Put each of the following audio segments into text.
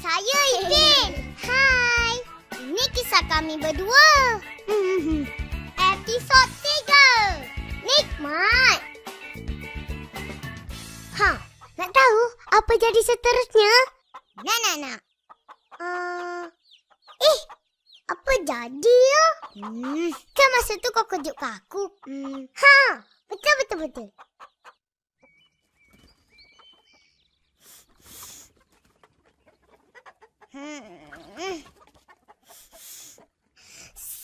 Saya Ipin. Hai. Ini kisah kami berdua. Episod 3. Nikmat. Nak tahu apa jadi seterusnya? Nak. Apa jadi ya? Kan masa tu kau kejut ke aku. Betul.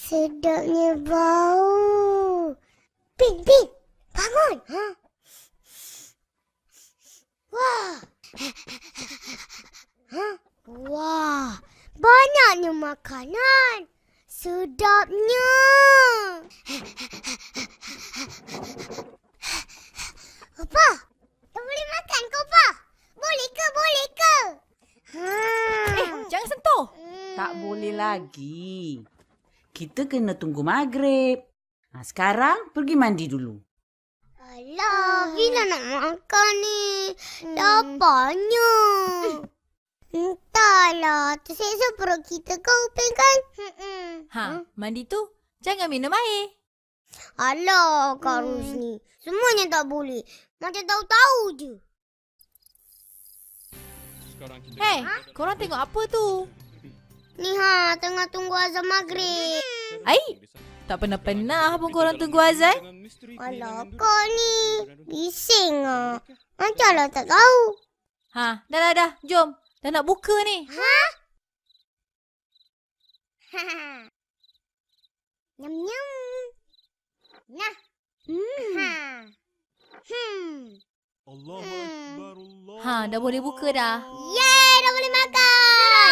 Sedapnya bau. Pin, bangun. Wah, banyaknya makanan. Sedapnya. Opa, tak boleh makan ke, Opa? Boleh ke? Jangan sentuh. Tak boleh lagi. Kita kena tunggu maghrib. Sekarang pergi mandi dulu. Alah, bila nak makan ni? Dapatnya. Entahlah, terseksa perut kita kau, Upin kan? Mandi tu jangan minum air. Alah, Kak Rusni. Semuanya tak boleh. Macam tahu-tahu je. Korang tengok apa tu? Ni tengah tunggu azan maghrib. Tak pernah pun korang tunggu azan. Alah, kau ni bising Macamlah tak tahu. Dah. Jom. Dah nak buka ni. Nyam. Nah. Allahu Akbar, Allah. Dah boleh buka dah. Yeay, dah boleh makan.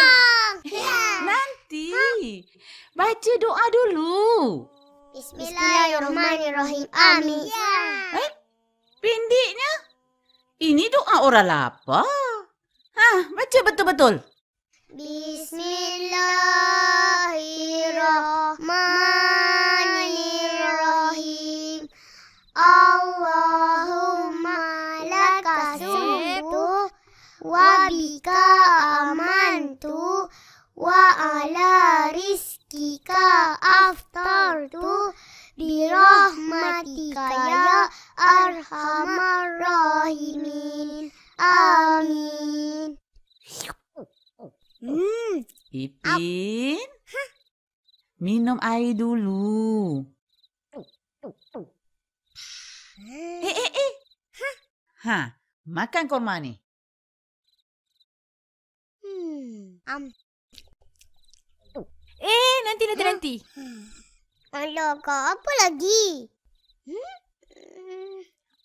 Nanti. Baca doa dulu. Bismillahirrahmanirrahim. Amin. Pendeknya. Ini doa orang lapar. Baca betul-betul. Bismillahirrahmanirrahim. Allahumma laka sumtu wa bika amantu wa ala rizkika aftartu birahmatika ya arhamar rahimin. Amin. Ipin. Minum air dulu. Makan korma ni. Nanti. Alah, Kak. Apa lagi?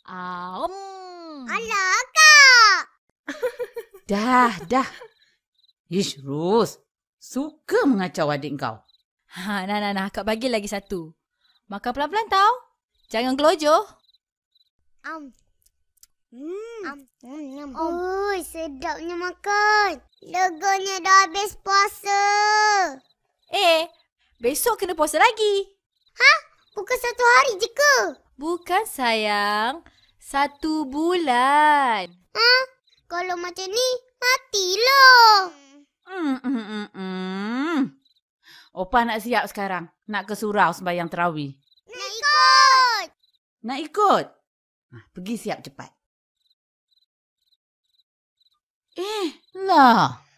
Alah, Kak. Dah. Ish, Ros. Suka mengacau adik kau. Nah. Kak bagi lagi satu. Makan pelan-pelan tau. Jangan gelojoh. Sedapnya makan. Leganya dah habis puasa. Besok kena puasa lagi. Bukan 1 hari je ke? Bukan sayang. 1 bulan. Kalau macam ni, matilah. Opa nak siap sekarang. Nak ke surau sembahyang tarawih. Nak ikut? Pergi siap cepat.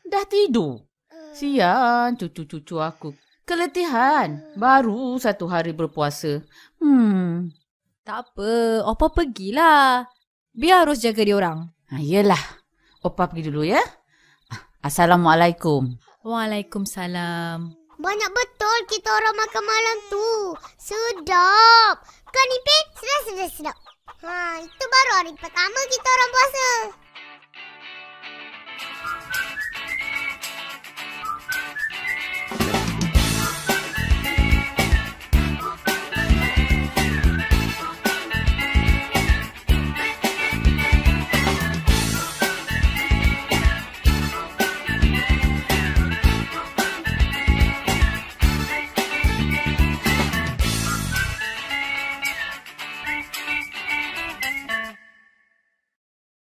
Dah tidur. Sian cucu-cucu aku. Keletihan. Baru 1 hari berpuasa. Tak apa. Opa pergilah. Biar harus jaga dia orang. Yelah. Opa pergi dulu ya. Assalamualaikum. Waalaikumsalam. Banyak betul kita orang makan malam tu. Sedap. Kan Ipin? Sedap. Itu baru hari pertama kita orang puasa.